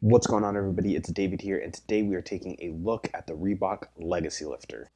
What's going on, everybody? It's David here, and today we are taking a look at the Reebok Legacy Lifter.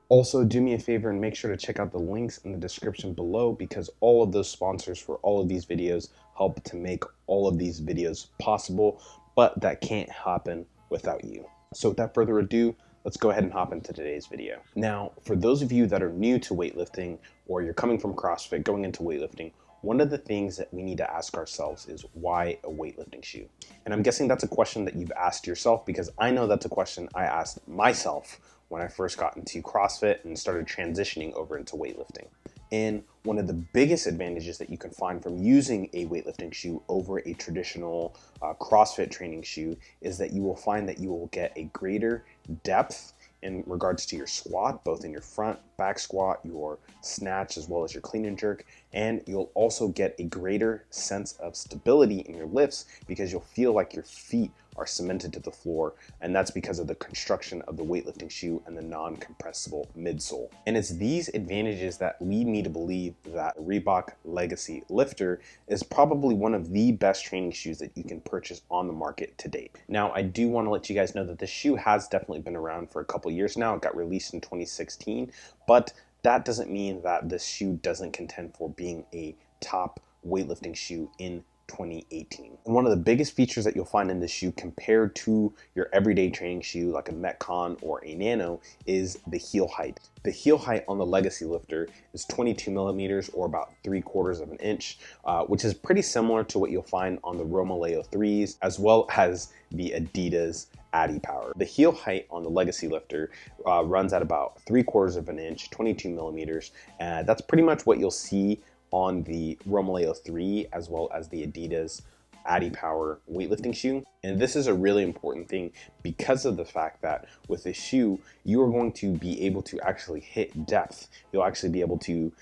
Also, do me a favor and make sure to check out the links in the description below because all of those sponsors for all of these videos help to make all of these videos possible, but that can't happen without you. So without further ado, let's go ahead and hop into today's video. Now, for those of you that are new to weightlifting or you're coming from CrossFit going into weightlifting, one of the things that we need to ask ourselves is why a weightlifting shoe? And I'm guessing that's a question that you've asked yourself because I know that's a question I asked myself when I first got into CrossFit and started transitioning over into weightlifting. And one of the biggest advantages that you can find from using a weightlifting shoe over a traditional CrossFit training shoe is that you will find that you will get a greater depth in regards to your squat, both in your front, back squat, your snatch, as well as your clean and jerk. And you'll also get a greater sense of stability in your lifts because you'll feel like your feet are cemented to the floor, and that's because of the construction of the weightlifting shoe and the non-compressible midsole. And it's these advantages that lead me to believe that Reebok Legacy Lifter is probably one of the best training shoes that you can purchase on the market to date. Now, I do want to let you guys know that this shoe has definitely been around for a couple years now. It got released in 2016, but that doesn't mean that this shoe doesn't contend for being a top weightlifting shoe in 2018. And one of the biggest features that you'll find in this shoe compared to your everyday training shoe like a Metcon or a Nano is the heel height. The heel height on the Legacy Lifter is 22 millimeters or about 3/4 of an inch, which is pretty similar to what you'll find on the Romaleo 3s as well as the Adidas Addy Power. The heel height on the Legacy Lifter runs at about 3/4 of an inch, 22 millimeters, and that's pretty much what you'll see on the Romaleo 3 as well as the Adidas Addy Power weightlifting shoe. And this is a really important thing because of the fact that with this shoe, you are going to be able to actually hit depth. You'll actually be able to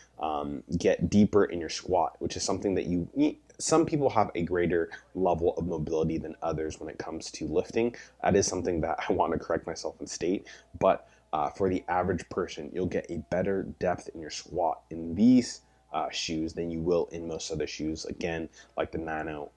get deeper in your squat, which is something that some people have a greater level of mobility than others when it comes to lifting. That is something that I want to correct myself and state, but for the average person, you'll get a better depth in your squat in these shoes than you will in most other shoes, again, like the Nano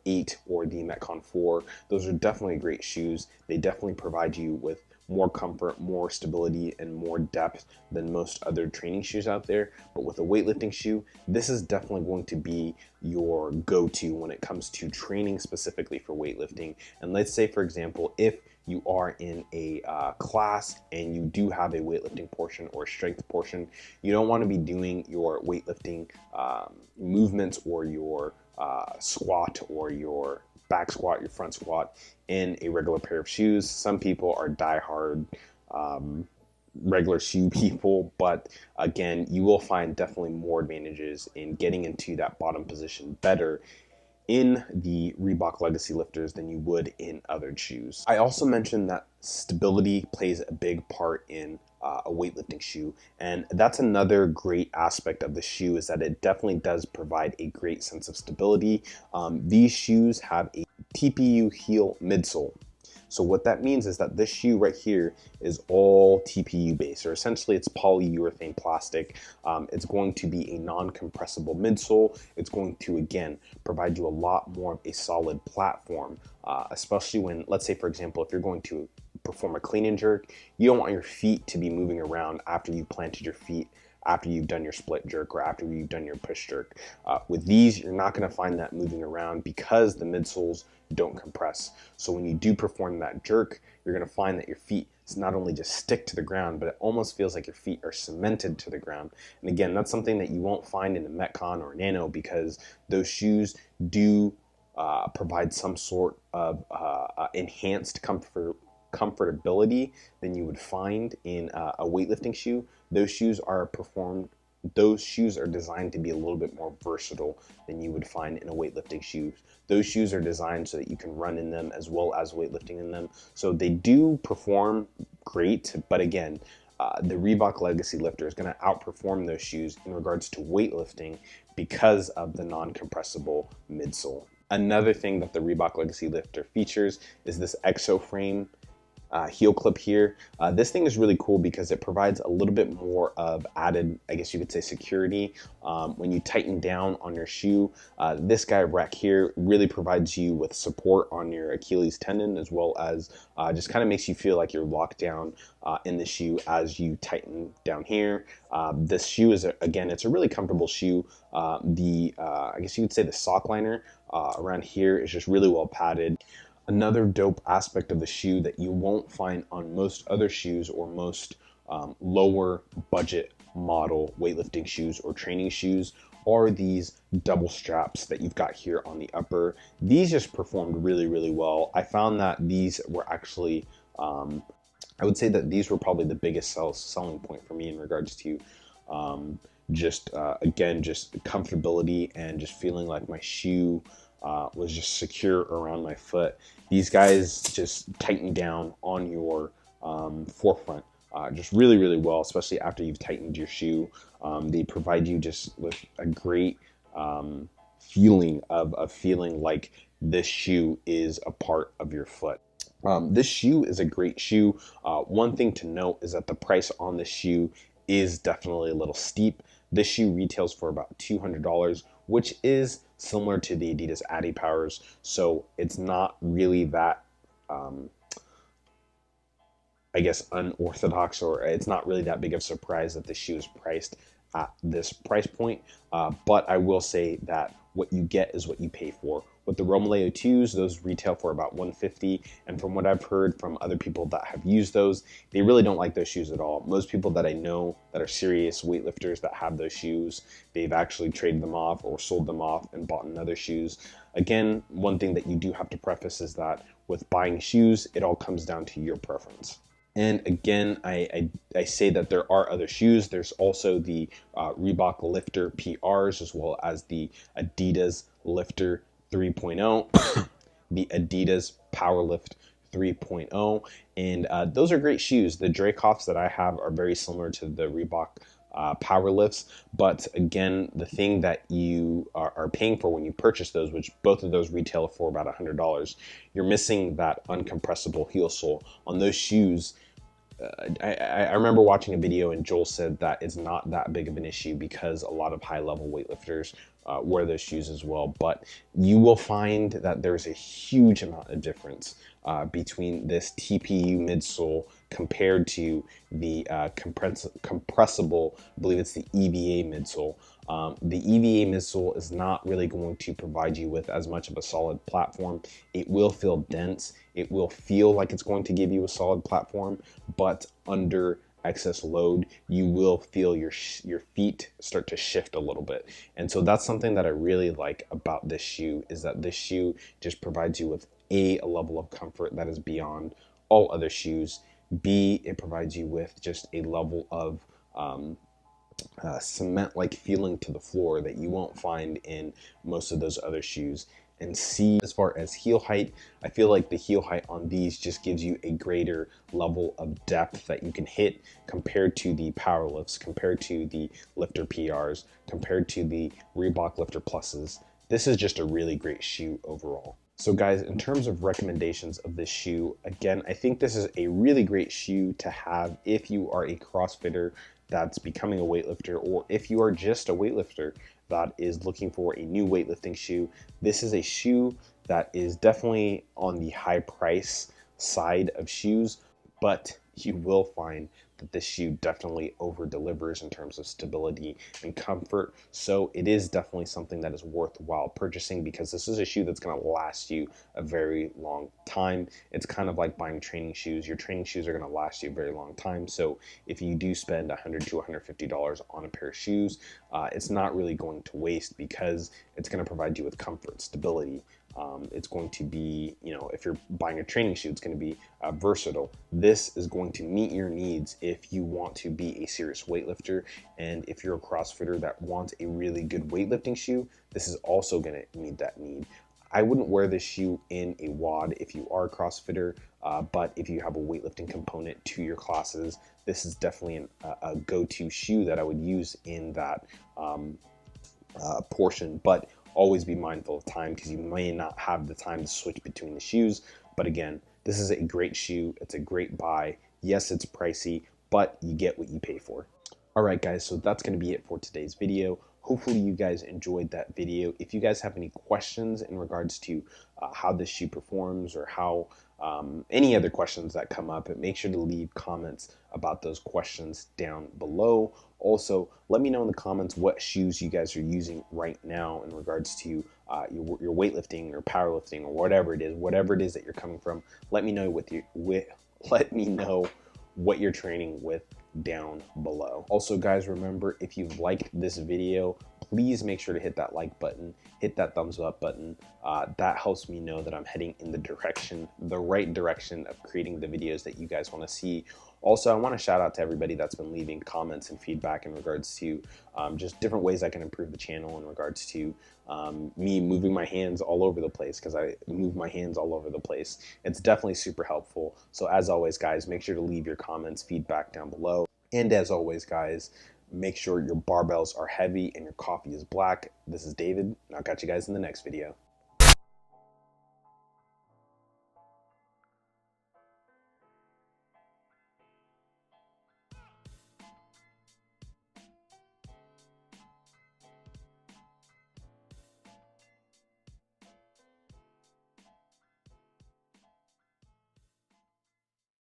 8 or the Metcon 4. Those are definitely great shoes. They definitely provide you with more comfort, more stability, and more depth than most other training shoes out there. But with a weightlifting shoe, this is definitely going to be your go-to when it comes to training specifically for weightlifting. And let's say, for example, if you are in a class and you do have a weightlifting portion or strength portion, you don't want to be doing your weightlifting movements or your squat or your back squat, your front squat in a regular pair of shoes. Some people are diehard regular shoe people, but again, you will find definitely more advantages in getting into that bottom position better in the Reebok Legacy Lifters than you would in other shoes. I also mentioned that stability plays a big part in a weightlifting shoe, and that's another great aspect of the shoe is that it definitely does provide a great sense of stability. These shoes have a TPU heel midsole. So what that means is that this shoe right here is all TPU based, or essentially it's polyurethane plastic. It's going to be a non-compressible midsole. It's going to, again, provide you a lot more of a solid platform, especially when, let's say, for example, if you're going to perform a clean and jerk, you don't want your feet to be moving around after you planted your feet, after you've done your split jerk, or after you've done your push jerk. With these, you're not going to find that moving around because the midsoles don't compress. So when you do perform that jerk, you're going to find that your feet not only just stick to the ground, but it almost feels like your feet are cemented to the ground. And again, that's something that you won't find in a Metcon or Nano because those shoes do provide some sort of enhanced comfortability than you would find in a weightlifting shoe. Those shoes are designed to be a little bit more versatile than you would find in a weightlifting shoe. Those shoes are designed so that you can run in them as well as weightlifting in them. So they do perform great, but again, the Reebok Legacy Lifter is going to outperform those shoes in regards to weightlifting because of the non-compressible midsole. Another thing that the Reebok Legacy Lifter features is this exo frame heel clip here. This thing is really cool because it provides a little bit more of added, I guess you could say, security. When you tighten down on your shoe, this guy rack here really provides you with support on your Achilles tendon, as well as just kind of makes you feel like you're locked down in the shoe as you tighten down here. This shoe is, again, it's a really comfortable shoe. I guess you could say the sock liner around here is just really well padded. Another dope aspect of the shoe that you won't find on most other shoes or most lower budget model weightlifting shoes or training shoes are these double straps that you've got here on the upper. These just performed really, really well. I found that these were actually, I would say that these were probably the biggest selling point for me in regards to again, just comfortability and just feeling like my shoe was just secure around my foot. These guys just tighten down on your forefront just really, really well, especially after you've tightened your shoe. They provide you just with a great feeling of feeling like this shoe is a part of your foot. This shoe is a great shoe. One thing to note is that the price on this shoe is definitely a little steep. This shoe retails for about $200, which is similar to the Adidas Adi Powers, so it's not really that, I guess, unorthodox, or it's not really that big of a surprise that the shoe is priced at this price point. But I will say that what you get is what you pay for. With the Romaleo 2s, those retail for about $150, and from what I've heard from other people that have used those, they really don't like those shoes at all. Most people that I know that are serious weightlifters that have those shoes, they've actually traded them off or sold them off and bought another shoes. Again, one thing that you do have to preface is that with buying shoes, it all comes down to your preference. And again, I say that there are other shoes. There's also the Reebok Lifter PRs, as well as the Adidas Lifter 3.0, the Adidas Powerlift 3.0, and those are great shoes. The Dreykoffs that I have are very similar to the Reebok Powerlifts, but again, the thing that you are paying for when you purchase those, which both of those retail for about $100, you're missing that uncompressible heel sole on those shoes. I remember watching a video and Joel said that it's not that big of an issue because a lot of high-level weightlifters wear those shoes as well. But you will find that there's a huge amount of difference between this TPU midsole compared to the compressible, I believe it's the EVA midsole. The EVA midsole is not really going to provide you with as much of a solid platform. It will feel dense. It will feel like it's going to give you a solid platform, but under excess load, you will feel your feet start to shift a little bit. And so that's something that I really like about this shoe, is that this shoe just provides you with a level of comfort that is beyond all other shoes. B, it provides you with just a level of cement-like feeling to the floor that you won't find in most of those other shoes. And C, as far as heel height, I feel like the heel height on these just gives you a greater level of depth that you can hit compared to the power lifts, compared to the lifter PRs, compared to the Reebok Lifter Pluses. This is just a really great shoe overall. So guys, in terms of recommendations of this shoe, again, I think this is a really great shoe to have if you are a CrossFitter that's becoming a weightlifter, or if you are just a weightlifter that is looking for a new weightlifting shoe. This is a shoe that is definitely on the high price side of shoes, but you will find that this shoe definitely over delivers in terms of stability and comfort. So it is definitely something that is worthwhile purchasing, because this is a shoe that's going to last you a very long time. It's kind of like buying training shoes. Your training shoes are going to last you a very long time. So if you do spend $100 to $150 on a pair of shoes, it's not really going to waste, because it's going to provide you with comfort, stability. It's going to be, if you're buying a training shoe, it's going to be versatile. This is going to meet your needs if you want to be a serious weightlifter, and if you're a CrossFitter that wants a really good weightlifting shoe, this is also going to meet that need. I wouldn't wear this shoe in a WOD if you are a CrossFitter, but if you have a weightlifting component to your classes, this is definitely a go-to shoe that I would use in that portion. But always be mindful of time, because you may not have the time to switch between the shoes. But again, This is a great shoe. It's a great buy. Yes, it's pricey, but you get what you pay for. All right, guys, so that's going to be it for today's video. Hopefully you guys enjoyed that video. If you guys have any questions in regards to how this shoe performs, or how any other questions that come up, make sure to leave comments about those questions down below. Also, let me know in the comments what shoes you guys are using right now in regards to your weightlifting or powerlifting or whatever it is that you're coming from. Let me know let me know what you're training with down below. Also, guys, remember, if you've liked this video, please make sure to hit that like button, hit that thumbs up button. That helps me know that I'm heading in the right direction of creating the videos that you guys want to see. Also, I want to shout out to everybody that's been leaving comments and feedback in regards to just different ways I can improve the channel, in regards to me moving my hands all over the place, because I move my hands all over the place. It's definitely super helpful. So as always, guys, make sure to leave your comments, feedback down below. And as always, guys, make sure your barbells are heavy and your coffee is black. This is David, and I'll catch you guys in the next video.